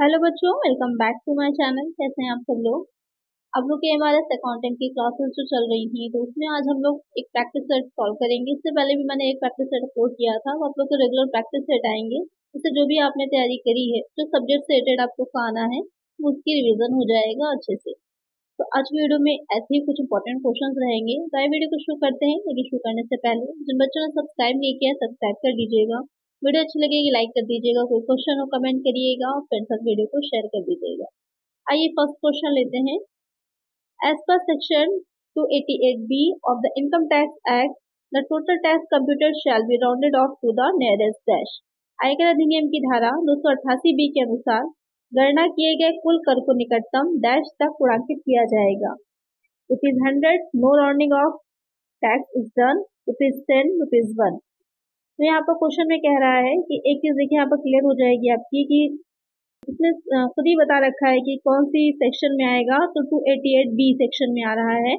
Hello बच्चों, welcome back to my channel. कैसे हैं आप सब लोग। आप लोग के हमारे अकाउंटेंट की क्लासेस जो चल रही थी, तो उसमें आज हम लोग एक प्रैक्टिस सेट सॉल्व करेंगे। इससे पहले भी मैंने एक प्रैक्टिस सेट अपलोड किया था, वो आप लोग को रेगुलर प्रैक्टिस सेट आएंगे। इससे जो भी आपने तैयारी करी है, जो सब्जेक्ट से रिलेटेड आपको आना है, वो उसकी रिविजन हो जाएगा अच्छे से। तो आज की वीडियो में ऐसे ही कुछ इंपॉर्टेंट क्वेश्चन रहेंगे। तो आइए वीडियो को शुरू करते हैं। वीडियो शुरू करने से पहले जिन बच्चों ने सब्सक्राइब नहीं किया, सब्सक्राइब कर दीजिएगा। वीडियो अच्छी लगेगी लाइक कर दीजिएगा, कोई क्वेश्चन हो कमेंट करिएगा और फ्रेंड्स साथ वीडियो को शेयर कर दीजिएगा। आइए फर्स्ट क्वेश्चन लेते हैं। एज पर section 288B of the Income Tax Act, the total tax computed shall be rounded off to the nearest dash। आयकर अधिनियम की धारा 288B के अनुसार गणना किए गए कुल कर को निकटतम डैश तक गुणांकित किया जाएगा। ₹100 no rounding off tax is done, ₹10 ₹1। तो यहाँ पर क्वेश्चन में कह रहा है कि एक चीज देखिए, यहाँ पर क्लियर हो जाएगी आपकी कि इसने खुद ही बता रखा है कि कौन सी सेक्शन में आएगा। तो 288B सेक्शन में आ रहा है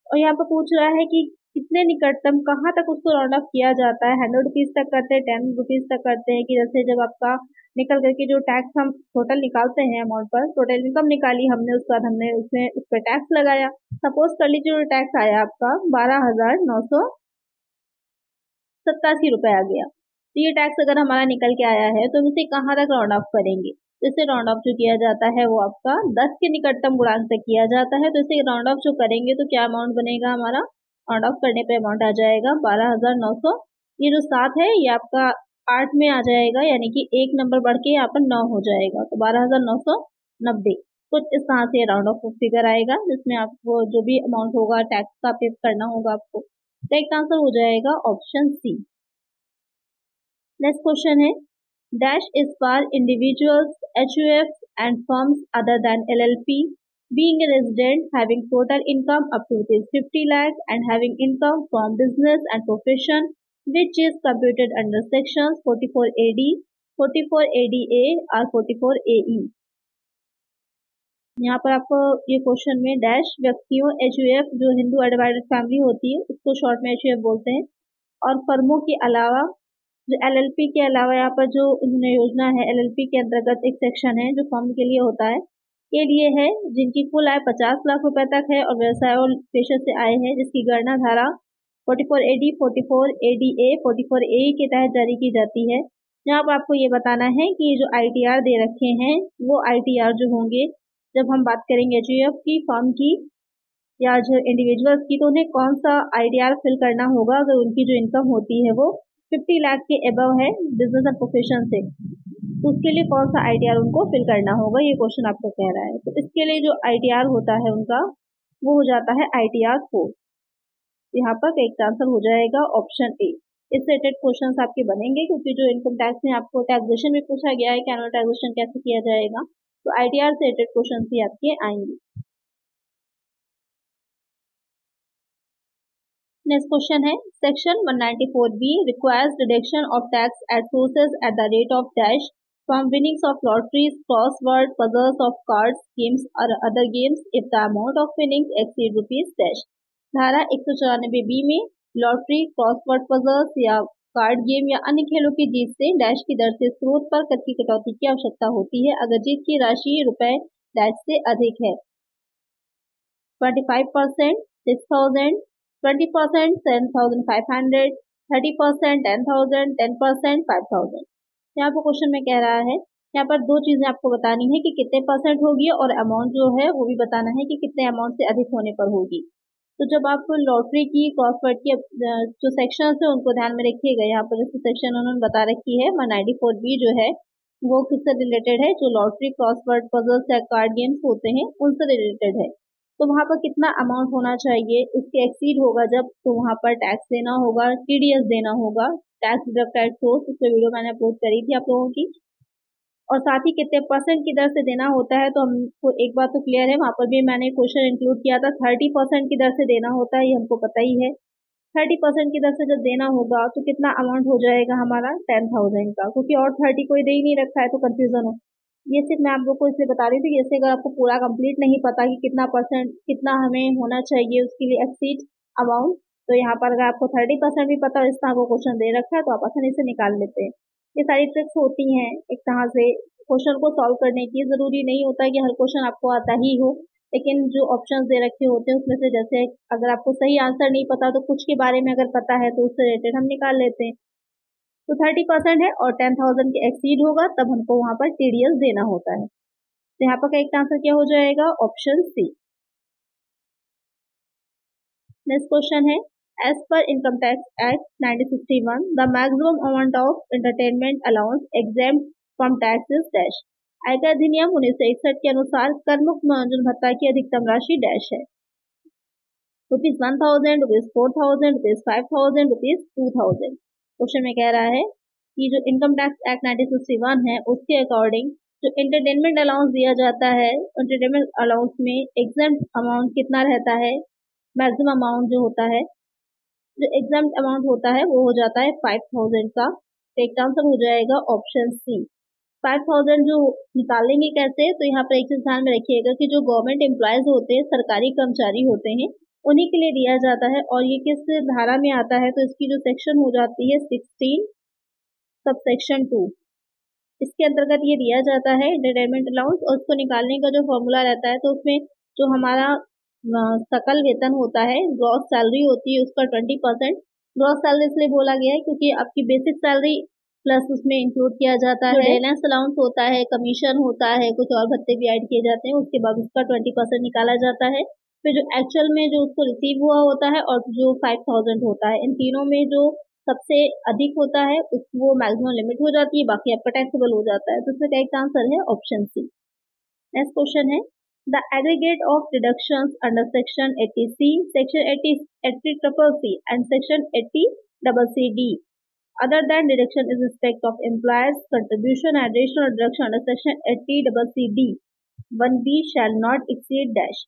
और यहाँ पर पूछ रहा है कि कितने निकटतम कहाँ तक उसको राउंड ऑफ किया जाता है। 100 रुपीज तक करते हैं, 10 रुपीज तक करते हैं कि जैसे जब आपका निकल करके जो टैक्स हम टोटल निकालते हैं अमाउंट पर, टोटल इनकम निकाली हमने, उसके बाद हमने उसमें उस पर टैक्स लगाया। सपोज कर लीजिए जो टैक्स आया आपका 12,987 रुपए आ गया। तो ये टैक्स अगर हमारा निकल के आया है तो हम इसे कहाँ तक राउंड ऑफ करेंगे। तो इसे राउंड ऑफ जो किया जाता है वो आपका 10 के निकटतम गुणांक तक किया जाता है। तो इसे राउंड ऑफ जो करेंगे तो क्या अमाउंट बनेगा हमारा, राउंड ऑफ करने पे अमाउंट आ जाएगा 12,900। ये जो 7 है ये आपका 8 में आ जाएगा, यानी कि एक नंबर बढ़ के यहाँ पर 9 हो जाएगा। तो 12,990 कुछ इस तरह से राउंड ऑफ फिगर आएगा, जिसमें आपको जो भी अमाउंट होगा टैक्स का पे करना होगा आपको। करेक्ट आंसर हो जाएगा ऑप्शन सी। नेक्स्ट क्वेश्चन है, dash is for individuals, HUF and firms other than LLP being a resident having total income up to ₹50 lakh and having income from business and profession which is computed under sections 44AD, 44ADA or 44AE। यहाँ पर आपको ये question में dash व्यक्तियों, HUF जो Hindu undivided family होती है उसको शॉर्ट में HUF बोलते हैं, और फर्मों के अलावा जो LLP के अलावा यहाँ पर जो उन्होंने योजना है, LLP के अंतर्गत एक सेक्शन है जो फर्म के लिए होता है, के लिए है जिनकी कुल आय 50 लाख रुपए तक है और व्यवसाय और पेशे से आय है, जिसकी गणना धारा 44AD, 44ADA, 44AE के तहत जारी की जाती है। यहाँ पर आपको ये बताना है कि जो ITR दे रखे हैं वो ITR जो होंगे, जब हम बात करेंगे HUF की, फर्म की या जो इंडिविजुअल्स की, तो उन्हें कौन सा ITR फिल करना होगा अगर उनकी जो इनकम होती है वो 50 लाख के अबव है बिजनेस एंड प्रोफेशन से, तो उसके लिए कौन सा ITR उनको फिल करना होगा, ये क्वेश्चन आपको कह रहा है। तो इसके लिए जो ITR होता है उनका वो हो जाता है ITR 4। यहाँ पर करेक्ट आंसर हो जाएगा ऑप्शन ए। इस रिलेटेड क्वेश्चंस आपके बनेंगे क्योंकि जो इनकम टैक्स में आपको टैक्सेशन में पूछा गया है कि एनुअल टैक्सेशन कैसे किया जाएगा, तो ITR से रिलेटेड क्वेश्चन ही आपके आएंगे। नेक्स्ट क्वेश्चन है, section 194B requires deduction of tax at sources at the rate of dash from winnings of lotteries, crossword puzzles of cards, games or other games if the amount of winnings exceed rupees dash। धारा 194B में lottery, crossword puzzles या card game या अन्य खेलों की जीत से dash की दर से स्रोत पर कर की कटौती की आवश्यकता होती है अगर जीत की राशि रुपए डैश से अधिक है। 25%, 6,000, 20%, 7,500, 30%, 10,000, 10%, 5,000। यहाँ पर क्वेश्चन में कह रहा है, यहाँ पर दो चीजें आपको बतानी है कि कितने परसेंट होगी और अमाउंट जो है वो भी बताना है कि कितने अमाउंट से अधिक होने पर होगी। तो जब आप लॉटरी की, क्रॉसवर्ड की जो सेक्शन है उनको ध्यान में रखिएगा। यहाँ पर जैसे सेक्शन उन्होंने बता रखी है 194B जो है वो किससे रिलेटेड है, जो लॉटरी, क्रॉसवर्ड पजल्स या कार्ड गेम्स होते हैं उनसे रिलेटेड है। तो वहाँ पर कितना अमाउंट होना चाहिए, उसके एक्सीड होगा जब, तो वहाँ पर टैक्स देना होगा, TDS देना होगा, टैक्स डिडक्ट एट सोर्स। उस पर वीडियो मैंने अपलोड करी थी आप लोगों की। और साथ ही कितने परसेंट की दर से देना होता है, तो हमको एक बात तो क्लियर है, वहाँ पर भी मैंने क्वेश्चन इंक्लूड किया था, 30% की दर से देना होता है, ये हमको पता ही है। 30% की दर से जब देना होगा तो कितना अमाउंट हो जाएगा हमारा 10,000 का, क्योंकि और 30 कोई दे ही नहीं रखा है तो कंफ्यूजन हो। ये सिर्फ मैं आप लोग को इसलिए बता रही थी, जैसे अगर आपको पूरा कंप्लीट नहीं पता कि कितना परसेंट कितना हमें होना चाहिए उसके लिए एक्सीड अमाउंट, तो यहाँ पर अगर आपको 30% भी पता है, इस तरह को क्वेश्चन दे रखा है तो आप आसानी से निकाल लेते हैं। ये सारी ट्रिक्स होती हैं एक तरह से क्वेश्चन को सॉल्व करने की। जरूरी नहीं होता कि हर क्वेश्चन आपको आता ही हो, लेकिन जो ऑप्शंस दे रखे होते हैं उसमें से जैसे अगर आपको सही आंसर नहीं पता तो कुछ के बारे में अगर पता है तो उससे रिलेटेड हम निकाल लेते हैं। तो 30% है और 10,000 के एक्सीड होगा तब हमको वहां पर टीडीएस देना होता है। तो यहाँ पर करेक्ट आंसर क्या हो जाएगा? Option C. नेक्स्ट क्वेश्चन है, as per income tax act 1961 the maximum amount of entertainment allowance exempt from tax is dash. आयकर अधिनियम 1961 के अनुसार कर मुक्त मनोरंजन भत्ता की अधिकतम राशि डैश है। ₹1,000, ₹4,000, ₹5,000, ₹2,000। क्वेश्चन में कह रहा है कि जो इनकम टैक्स एक्ट 1961 है उसके अकॉर्डिंग जो एंटरटेनमेंट अलाउंस दिया जाता है, एंटरटेनमेंट अलाउंस में एग्जेम्प्ट अमाउंट कितना रहता है? मैक्सिमम अमाउंट जो होता है, जो एग्जेम्प्ट अमाउंट होता है वो हो जाता है 5,000 का। तो एक आंसर हो जाएगा ऑप्शन सी। 5,000 जो निकालेंगे कैसे? तो यहाँ पर एक चीज ध्यान में रखिएगा कि जो गवर्नमेंट एम्प्लॉयज होते हैं, सरकारी कर्मचारी होते हैं, उन्हीं के लिए दिया जाता है। और ये किस धारा में आता है? तो इसकी जो सेक्शन हो जाती है 16 सब सेक्शन 2, इसके अंतर्गत ये दिया जाता है एंटरटेनमेंट अलाउंस। और उसको निकालने का जो फॉर्मूला रहता है तो उसमें जो हमारा सकल वेतन होता है, ग्रॉस सैलरी होती है, उसका 20%। ग्रॉस सैलरी इसलिए बोला गया है क्योंकि आपकी बेसिक सैलरी प्लस उसमें इंक्लूड किया जाता है अलाउंस अलाउंस होता है, कमीशन होता है, कुछ और भत्ते भी ऐड किए जाते हैं, उसके बाद उसका 20% निकाला जाता है। फिर जो एक्चुअल में जो उसको रिसीव हुआ होता है और जो 5,000 होता है, इन तीनों में जो सबसे अधिक होता है वो मैक्सिमम लिमिट हो जाती है, बाकी आपका टैक्सेबल हो जाता है। तो इसका करेक्ट आंसर है ऑप्शन सी। नेक्स्ट क्वेश्चन है, the aggregate of deductions under section 80C, section 80CCC and section 80CCD other than deduction in respect of employers contribution and additional deduction under section 80CCD 1B shall not exceed dash।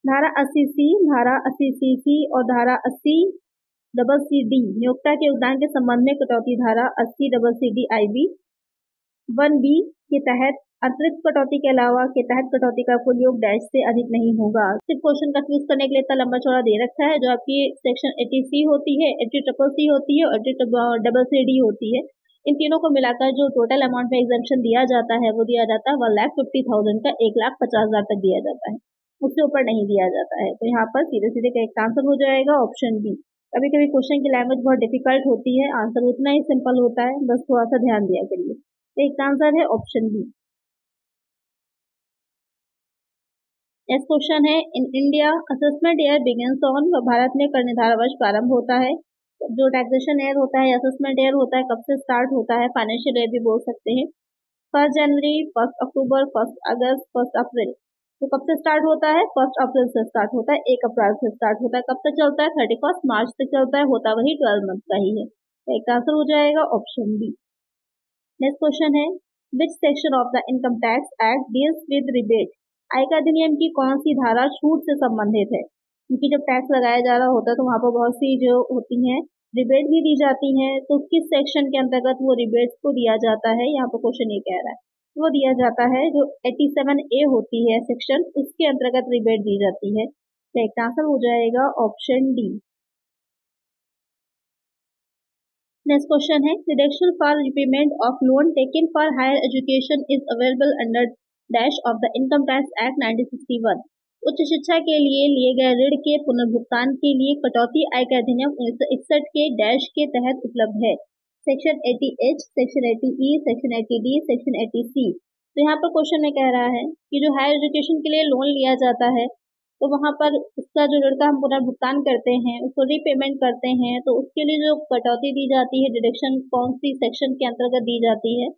धारा 80C, धारा 80CC और धारा 80CCD नियोक्ता के योगदान के संबंध में कटौती धारा 80CCD IB 1B के तहत अतिरिक्त कटौती के अलावा के तहत कटौती का कुल योग डैश से अधिक नहीं होगा। सिर्फ क्वेश्चन कंफ्यूज करने के लिए इतना लंबा चौड़ा दे रखा है। जो आपकी सेक्शन 80C होती है, 80CCC होती है और 80CCD होती है, इन तीनों को मिलाकर जो टोटल अमाउंट में एग्जेम्पशन दिया जाता है वो दिया जाता है 1,50,000 का, 1,50,000 तक दिया जाता है, उससे ऊपर नहीं दिया जाता है। तो यहाँ पर सीधे सीधे करेक्ट आंसर हो जाएगा ऑप्शन बी। कभी कभी क्वेश्चन की लैंग्वेज बहुत डिफिकल्ट होती है, आंसर उतना ही सिंपल होता है, बस थोड़ा सा ध्यान दिया करिए। तो एक आंसर है ऑप्शन बी। नेक्स्ट क्वेश्चन है, in India assessment year begins on, Bharat में कर निर्धारण वर्ष प्रारंभ होता है। जो टैक्सेशन ईयर होता है, असेसमेंट ईयर होता है, कब से स्टार्ट होता है? फाइनेंशियल ईयर भी बोल सकते हैं। 1 जनवरी, 1 अक्टूबर, 1 अगस्त, 1 अप्रैल। तो कब से स्टार्ट होता है? 1 अप्रैल से स्टार्ट होता है, 1 अप्रैल से स्टार्ट होता है। कब तक चलता है? 31 मार्च तक चलता है, होता वही 12 मंथ का ही है। तो एक आंसर हो जाएगा option B. Next question is, which section of the income tax act deals with rebate. आयकर अधिनियम की कौन सी धारा छूट से संबंधित है? क्योंकि जब टैक्स लगाया जा रहा होता है तो वहां पर बहुत सी जो होती हैं रिबेट भी दी जाती हैं। तो किस सेक्शन के अंतर्गत वो रिबेट्स को दिया जाता है? यहाँ पर क्वेश्चन ये कह रहा है वो दिया जाता है जो 87A होती है सेक्शन, उसके अंतर्गत रिबेट दी जाती है। तो एक आंसर हो जाएगा ऑप्शन डी। नेक्स्ट क्वेश्चन है, deduction for repayment of loan taken for higher education is available under dash of the income tax act 1961। उच्च शिक्षा के लिए गए ऋण के पुनर्भुगतान के लिए कटौती आयकर अधिनियम 1961 के डैश के तहत उपलब्ध है। Section 80H, section 80E, section 80D, section 80C। तो यहाँ पर क्वेश्चन में कह रहा है कि जो हायर एजुकेशन के लिए लोन लिया जाता है तो वहां पर उसका जो ऋण का हम पुनर्भुगतान करते हैं, उसको रीपेमेंट करते हैं, तो उसके लिए जो कटौती दी जाती है, डिडक्शन कौन सी सेक्शन के अंतर्गत दी जाती है?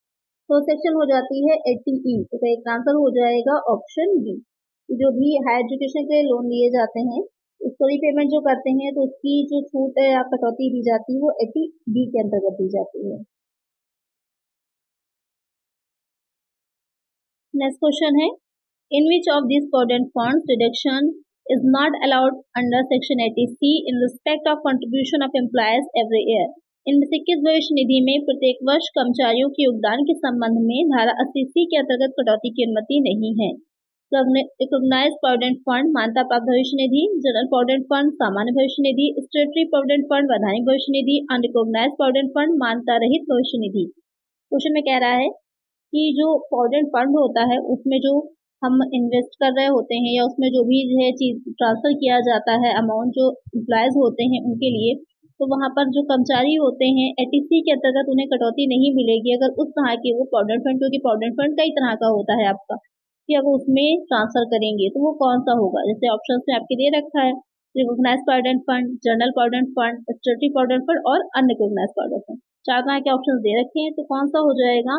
तो सेक्शन हो जाती है 80E। तो एक आंसर हो जाएगा ऑप्शन बी। जो भी हायर एजुकेशन के लिए लोन लिए जाते हैं उसको रीपेमेंट जो करते हैं तो उसकी जो छूट या कटौती दी जाती है वो 80B के अंतर्गत दी जाती है। नेक्स्ट क्वेश्चन है, in which of these provident funds deduction is not allowed under section 80C in respect of contribution of employees every year। इनमें से किस भविष्य निधि में प्रत्येक वर्ष कर्मचारियों के योगदान के संबंध में धारा 80C के अंतर्गत कटौती की अनुमति नहीं है? रिकॉग्नाइज्ड प्रोविडेंट फंड, मान्यता प्राप्त भविष्य निधि, जनरल प्रोविडेंट फंड, सामान्य भविष्य निधि, स्टेटरी प्रोविडेंट फंड, वैधानिक भविष्य निधि, अनरिकॉग्नाइज्ड प्रोविडेंट फंड, मान्यता रहित भविष्य निधि। क्वेश्चन में कह रहा है कि जो प्रोविडेंट फंड होता है उसमें जो हम इन्वेस्ट कर रहे होते हैं या उसमें जो भी है चीज ट्रांसफर किया जाता है अमाउंट जो एम्प्लॉयज होते हैं उनके लिए, तो वहाँ पर जो कर्मचारी होते हैं एटीसी के अंतर्गत उन्हें कटौती नहीं मिलेगी अगर उस तरह के वो प्रोविडेंट फंड, क्योंकि प्रोविडेंट फंड कई तरह का होता है आपका, कि अगर उसमें ट्रांसफर करेंगे तो वो कौन सा होगा। जैसे ऑप्शन में आपके दे रखा है recognise provident fund, general provident fund, statutory provident fund और अनरिकॉग्नाइज प्रोविडेंट फंड। 4 तरह के ऑप्शन दे रखे हैं, तो कौन सा हो जाएगा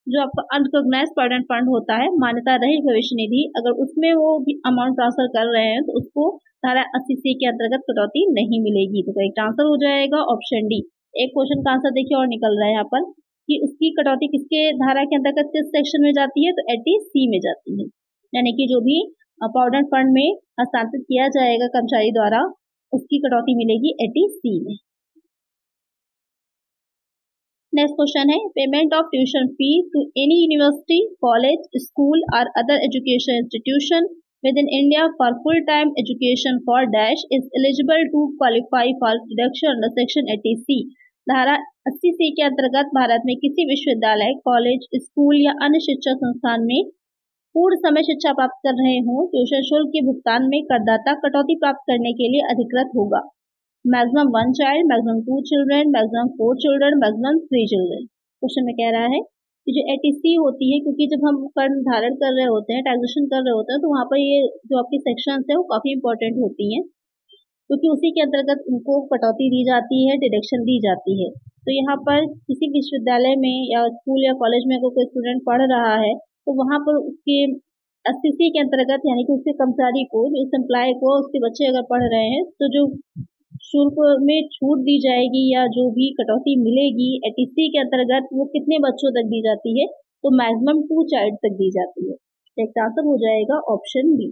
जो आपका अनरिकॉग्नाइज प्रोविडेंट फंड होता है, मान्यता रहित भविष्य निधि, अगर उसमें वो अमाउंट ट्रांसफर कर रहे हैं तो उसको धारा 80C के अंतर्गत कटौती नहीं मिलेगी। तो करेक्ट आंसर हो जाएगा ऑप्शन डी। एक क्वेश्चन का आंसर देखिए और निकल रहा है यहाँ पर कि उसकी कटौती किसके धारा के अंतर्गत किस सेक्शन में जाती है, तो 80C में जाती है, यानी कि जो भी प्रोविडेंट फंड में हस्तांतरित किया जाएगा कर्मचारी द्वारा उसकी कटौती मिलेगी 80C में। नेक्स्ट क्वेश्चन है payment of tuition fee to any university, college, school और other education institution with in India for full time education for dash is eligible to qualify for deduction under section 80C। धारा 80C के अंतर्गत भारत में किसी विश्वविद्यालय, college, school या अन्य शिक्षा संस्थान में पूर्ण समय शिक्षा प्राप्त कर रहे हों ट्यूशन शुल्क के भुगतान में करदाता कटौती प्राप्त करने के लिए अधिकृत होगा। Maximum 1 child, maximum 2 children, maximum 4 children, maximum 3 children. Question में कह रहा है कि जो 80C होती है, क्योंकि जब हम कर धारण कर रहे होते हैं, टैक्सेशन कर रहे होते हैं, तो वहाँ पर ये जो आपकी सेक्शंस है वो काफ़ी इंपॉर्टेंट होती हैं, क्योंकि उसी के अंतर्गत उनको कटौती दी जाती है, डिडक्शन दी जाती है। तो यहाँ पर किसी विश्वविद्यालय में या स्कूल या कॉलेज में अगर कोई स्टूडेंट पढ़ रहा है तो वहाँ पर उसके 80C के अंतर्गत, यानी कि उसके कर्मचारी को, उस एम्प्लॉय को, उसके बच्चे अगर पढ़ रहे हैं तो जो शुल्क में छूट दी जाएगी या जो भी कटौती मिलेगी 80C के अंतर्गत वो कितने बच्चों तक दी जाती है, तो मैक्सिमम 2 चाइल्ड तक दी जाती है। एक आंसर हो जाएगा ऑप्शन बी।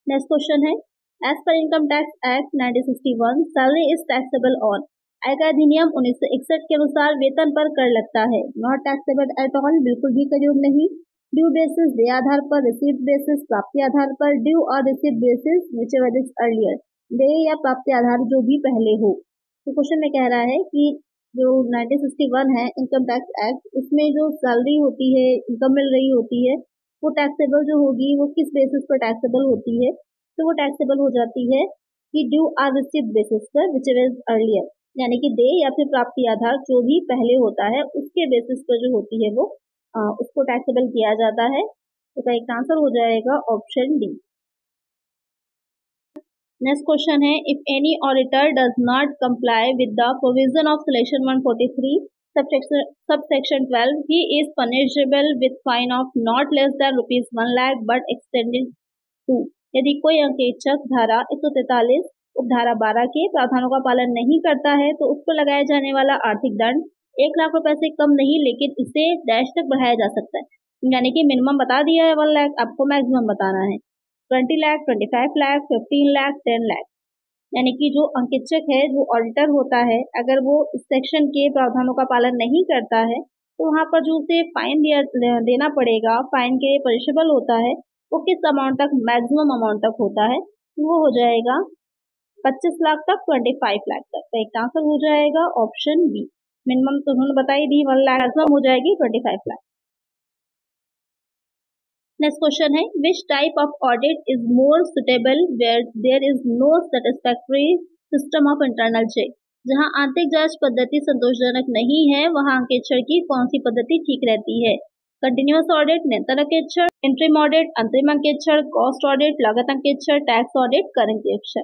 नेक्स्ट क्वेश्चन है as per income tax act 1961 salary is taxable on. आयकर अधिनियम 1961 के अनुसार वेतन पर कर लगता है। नॉट टैक्सेबल एट ऑल, बिल्कुल भी कर योग नहीं। ड्यू बेसिस दे आधार पर, रिसीव्ड बेसिस प्राप्ति आधार पर, ड्यू और received basis which ever is earlier, दे या प्राप्ति आधार जो भी पहले हो। तो क्वेश्चन में कह रहा है कि जो 1961 है इनकम टैक्स एक्ट, उसमें जो सैलरी होती है, इनकम मिल रही होती है, वो टैक्सेबल जो होगी वो किस बेसिस पर टैक्सेबल होती है, तो वो टैक्सेबल हो जाती है कि ड्यू आर रिसीव्ड बेसिस पर विच एवर इज अर्लियर, यानी कि दे या फिर प्राप्ति आधार जो भी पहले होता है उसके बेसिस पर जो होती है वो उसको टैक्सेबल किया जाता है। तो करेक्ट आंसर हो जाएगा ऑप्शन डी। नेक्स्ट क्वेश्चन है if any auditor does not comply with the provision of selection 143 subsection 12 he is punishable with fine of not less than ₹1 lakh but extended to. यदि कोई अंकेक्षक धारा 143 उपधारा 12 के प्रावधानों का पालन नहीं करता है तो उस पर लगाया जाने वाला आर्थिक दंड 1 लाख रुपए से कम नहीं, लेकिन इसे डैश तक बढ़ाया जा सकता है। यानी कि मिनिमम बता दिया है 1 लाख, आपको मैक्सिमम बताना है 20 लाख, 25 लाख, 15 लाख, 10 लाख। यानी कि जो अंकेक्षक है, जो ऑडिटर होता है, अगर वो इस सेक्शन के प्रावधानों का पालन नहीं करता है तो वहाँ पर जो उसे फाइन देना पड़ेगा, फाइन के पनिशेबल होता है, वो किस अमाउंट तक, मैक्सिमम अमाउंट तक होता है, वो हो जाएगा 25 लाख तक, 25 लाख तक। तो एक आंसर हो जाएगा ऑप्शन बी। मिनिमम तो उन्होंने बताई दी 1 लाख, मैक्सिमम हो जाएगी 25 lakh. Next question is which type of audit is more suitable where there is no satisfactory system of internal check. जहां आंतरिक जांच पद्धति संतोषजनक नहीं है वहां अंकेक्षण की कौन सी पद्धति ठीक रहती है। कंटिन्यूअस ऑडिट, निरंतर अंकेक्षण, इंटरिम ऑडिट, अंतरिम अंकेक्षण, कॉस्ट ऑडिट, लागत अंकेक्षण, टैक्स ऑडिट, कर अंकेक्षण।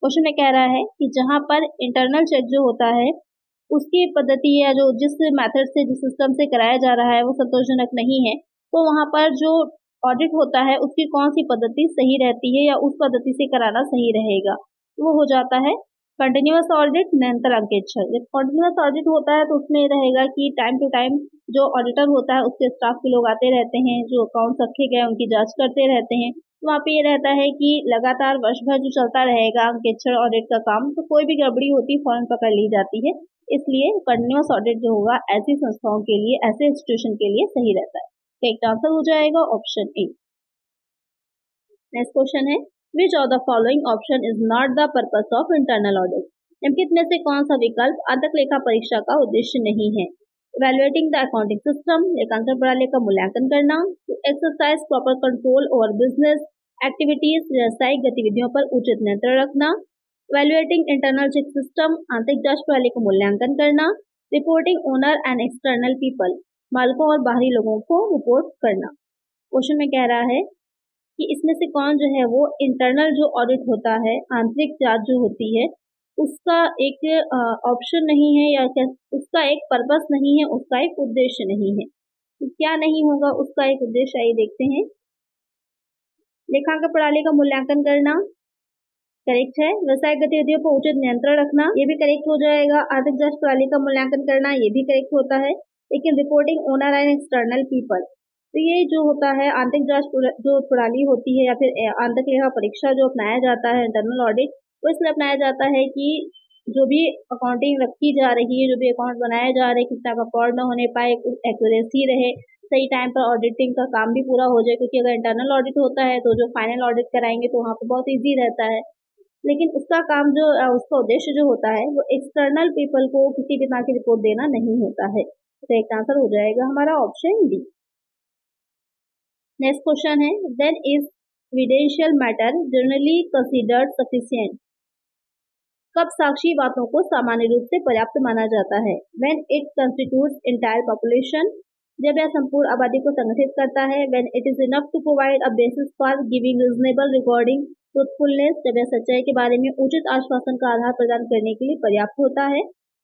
क्वेश्चन में कह रहा है कि जहां पर इंटरनल चेक जो होता है उसकी पद्धति या जो जिस मेथड से, जिस सिस्टम से कराया जा रहा है वो संतोषजनक नहीं है, तो वहां पर जो ऑडिट होता है उसकी कौन सी पद्धति सही रहती है या उस पद्धति से कराना सही रहेगा, वो हो जाता है कंटिन्यूअस ऑडिट, निरंतर अंकेक्षण। जब कंटिन्यूअस ऑडिट होता है तो उसमें रहेगा कि टाइम टू टाइम जो ऑडिटर होता है उसके स्टाफ के लोग आते रहते हैं, जो अकाउंट रखे गए उनकी जांच करते रहते हैं। वहाँ पे ये रहता है कि लगातार वर्ष भर जो चलता रहेगा अंकेक्षण ऑडिट का काम, तो कोई भी गड़बड़ी होती फौरन पकड़ ली जाती है। इसलिए कंटिन्यूअस ऑडिट जो होगा ऐसी संस्थाओं के लिए, ऐसे इंस्टीट्यूशन के लिए सही रहता है। एक आंसर हो जाएगा option A. Next question is which of the following option is not the purpose of internal audit. निम्नलिखित में से कौन सा विकल्प आंतरिक लेखा परीक्षा का उद्देश्य नहीं है? इवेल्युएटिंग द अकाउंटिंग सिस्टम, लेखांकन प्रणाली का मूल्यांकन करना, exercise proper control over business activities, व्यावसायिक गतिविधियों पर उचित नियंत्रण रखना, इवेल्युएटिंग इंटरनल चेक सिस्टम, आंतरिक जांच प्रणाली का मूल्यांकन करना, reporting owner and external people, मालिकों और बाहरी लोगों को रिपोर्ट करना। क्वेश्चन में कह रहा है कि इसमें से कौन जो है वो इंटरनल जो ऑडिट होता है, आंतरिक जांच जो होती है, उसका एक ऑप्शन नहीं है या उसका एक पर्पस नहीं है, उसका एक उद्देश्य नहीं है। तो क्या नहीं होगा उसका एक उद्देश्य, आइए देखते हैं। लेखांकन प्रणाली का मूल्यांकन करना करेक्ट है। व्यवसायिक गतिविधियों पर उचित नियंत्रण रखना, ये भी करेक्ट हो जाएगा। आर्थिक जांच प्रणाली का मूल्यांकन करना, ये भी करेक्ट होता है। लेकिन reporting owner and external people, तो ये जो होता है आंतरिक जांच जो प्रणाली होती है या फिर आंतरिक लेखा परीक्षा जो अपनाया जाता है, इंटरनल ऑडिट, वो इसलिए अपनाया जाता है कि जो भी अकाउंटिंग रखी जा रही है, जो भी अकाउंट बनाया जा रहा है, किसी तरह का फ्रॉड न होने पाए, एक्यूरेसी रहे, सही टाइम पर ऑडिटिंग का काम भी पूरा हो जाए। क्योंकि अगर इंटरनल ऑडिट होता है तो जो फाइनल ऑडिट कराएंगे तो वहाँ पर बहुत ईजी रहता है। लेकिन उसका काम जो उसका उद्देश्य जो होता है वो एक्सटर्नल पीपल को किसी भी तरह की रिपोर्ट देना नहीं होता है। तो एक आंसर हो जाएगा हमारा ऑप्शन डी। नेक्स्ट क्वेश्चन है, then is evidential matter generally considered sufficient. कब साक्षी बातों को सामान्य रूप से पर्याप्त माना जाता है? When it constitutes entire population, जब यह संपूर्ण आबादी को संगठित करता है। When it is enough to provide a basis for giving reasonable regarding truthfulness, जब यह सच्चाई के बारे में उचित आश्वासन का आधार प्रदान करने के लिए पर्याप्त होता है।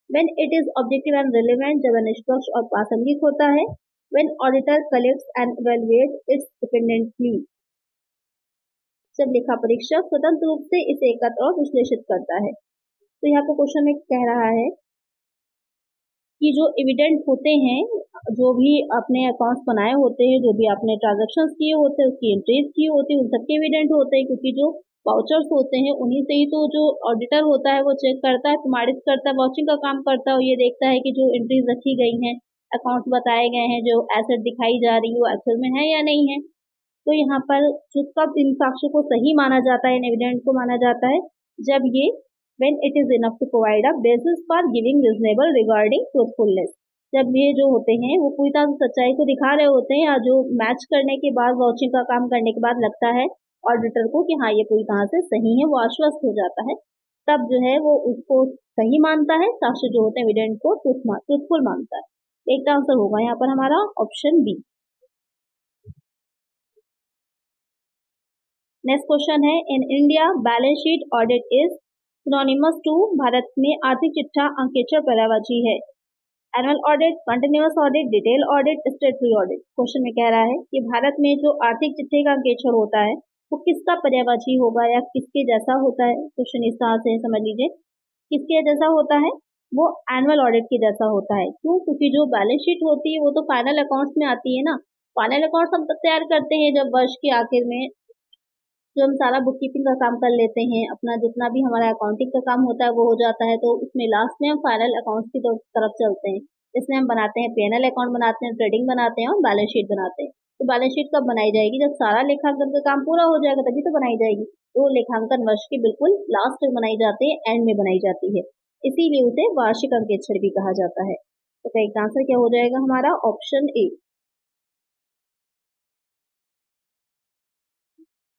When it is objective and relevant, जब यह निष्पक्ष और प्रासंगिक होता है। When auditor collects and evaluates its dependently, जब लेखा परीक्षक स्वतंत्र रूप से इसे एकत्र और विश्लेषित करता है। तो यहाँ पर क्वेश्चन में कह रहा है कि जो एविडेंट होते हैं, जो भी अपने अकाउंट्स बनाए होते हैं, जो भी आपने ट्रांजैक्शंस किए होते हैं, उसकी एंट्रीज की होती है, उन सबके एविडेंट होते हैं। क्योंकि जो वाउचर्स होते हैं उन्हीं से ही तो जो ऑडिटर होता है वो चेक करता है, प्रमाणित करता है, वाचिंग का काम करता है और ये देखता है कि जो एंट्रीज रखी गई हैं, अकाउंट्स बताए गए हैं, जो एसेट दिखाई जा रही है वो एक्चुअल में है या नहीं है। तो यहाँ पर जो कब इन साक्ष्यों को सही माना जाता है, इन एविडेंट को माना जाता है, जब ये when it is enough to provide a basis for giving reasonable regarding truthfulness, जब ये जो होते हैं वो पूरी तरह से सच्चाई को दिखा रहे होते हैं, या जो मैच करने के बाद, वाचिंग का काम करने के बाद लगता है ऑडिटर को कि हाँ ये पूरी तरह से सही है, वो आश्वस्त हो जाता है, तब जो है वो उसको सही मानता है, साक्ष्य जो होते हैं एविडेंट को ट्रूथफुल मानता है। एक आंसर होगा यहाँ पर हमारा ऑप्शन बी। नेक्स्ट क्वेश्चन है, in India balance sheet audit is synonymous to, भारत में आर्थिक चिट्ठा अंकेक्षण पर्यायवाची है। Annual audit, continuous audit, detail audit, statutory audit. Question में कह रहा है कि भारत में जो आर्थिक चिट्ठे का अंकेक्षण होता है वो किसका पर्यायवाची होगा या किसके जैसा होता है। क्वेश्चन इस तरह से समझ लीजिए, किसके जैसा होता है, वो एनुअल ऑडिट के जैसा होता है। क्यों? क्योंकि जो बैलेंस शीट होती है वो तो फाइनल अकाउंट्स में आती है ना। फाइनल अकाउंट्स हम तब तैयार करते हैं जब वर्ष के आखिर में जो हम सारा बुक कीपिंग का काम कर लेते हैं, अपना जितना भी हमारा अकाउंटिंग का काम होता है वो हो जाता है, तो उसमें लास्ट में हम फाइनल अकाउंट्स की तरफ चलते हैं। इसमें हम बनाते हैं पीएनएल अकाउंट बनाते हैं, ट्रेडिंग बनाते हैं और बैलेंस शीट बनाते हैं। तो बैलेंस शीट कब बनाई जाएगी? जब सारा लेखांकन का काम पूरा हो जाएगा तभी तो बनाई जाएगी। तो लेखांकन वर्ष के बिल्कुल लास्ट में बनाई जाती है, एंड में बनाई जाती है, इसीलिए उसे वार्षिक अंकेक्षण भी कहा जाता है। तो करेक्ट आंसर क्या हो जाएगा हमारा? Option A.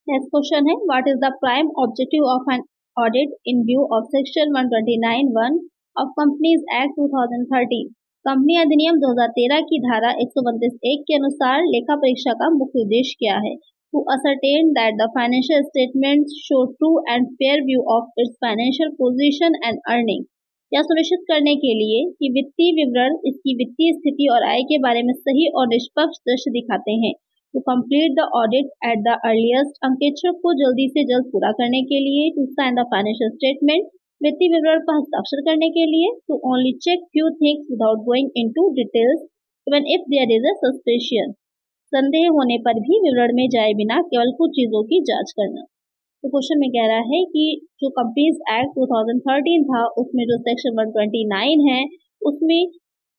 नेक्स्ट क्वेश्चन है, what is the prime objective of an audit in view of section 129(1) of companies act 2013। Company अधिनियम 2013 की धारा 132(1) के अनुसार लेखा परीक्षा का मुख्य उद्देश्य क्या है? To ascertain that the financial statements show true and fair view of its financial position and earning, यह सुनिश्चित करने के लिए कि वित्तीय विवरण इसकी वित्तीय स्थिति और आय के बारे में सही और निष्पक्ष दृश्य दिखाते हैं। To complete the audit at the earliest, अंकेक्षण को जल्दी से जल्द पूरा करने के लिए। To sign the financial statement, वित्तीय विवरण पर हस्ताक्षर करने के लिए। To only check few things without going into details even if there is a suspicion, संदेह होने पर भी विवरण में जाए बिना केवल कुछ चीजों की जांच करना। तो क्वेश्चन में कह रहा है कि जो कंपनीज एक्ट 2013 था उसमें जो सेक्शन 129 है उसमें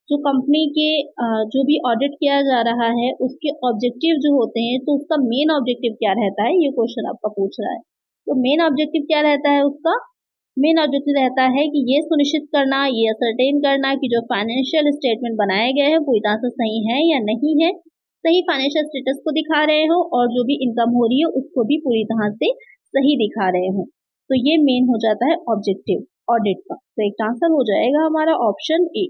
जो कंपनी के जो भी ऑडिट किया जा रहा है उसके ऑब्जेक्टिव जो होते हैं, तो उसका मेन ऑब्जेक्टिव क्या रहता है, ये क्वेश्चन आपका पूछ रहा है। तो मेन ऑब्जेक्टिव क्या रहता है उसका? मेन ऑब्जेक्टिव रहता है कि ये सुनिश्चित करना, ये असरटेन करना कि जो फाइनेंशियल स्टेटमेंट बनाए गए हैं पूरी तरह से सही है या नहीं है, सही फाइनेंशियल स्टेटस को दिखा रहे हो और जो भी इनकम हो रही है उसको भी पूरी तरह से सही दिखा रहे हो। तो ये मेन हो जाता है ऑब्जेक्टिव ऑडिट का। तो एक आंसर हो जाएगा हमारा ऑप्शन ए।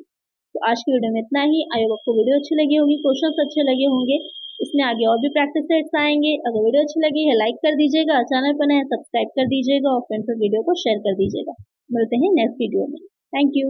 तो आज की वीडियो में इतना ही। आई होप आपको वीडियो अच्छी लगी होगी, क्वेश्चंस अच्छे लगे होंगे। इसमें आगे और भी प्रैक्टिस सेट्स आएंगे। अगर वीडियो अच्छी लगी है लाइक कर दीजिएगा, चैनल पर नए सब्सक्राइब कर दीजिएगा और फ्रेंड्स को वीडियो को शेयर कर दीजिएगा। मिलते हैं नेक्स्ट वीडियो में। Thank you.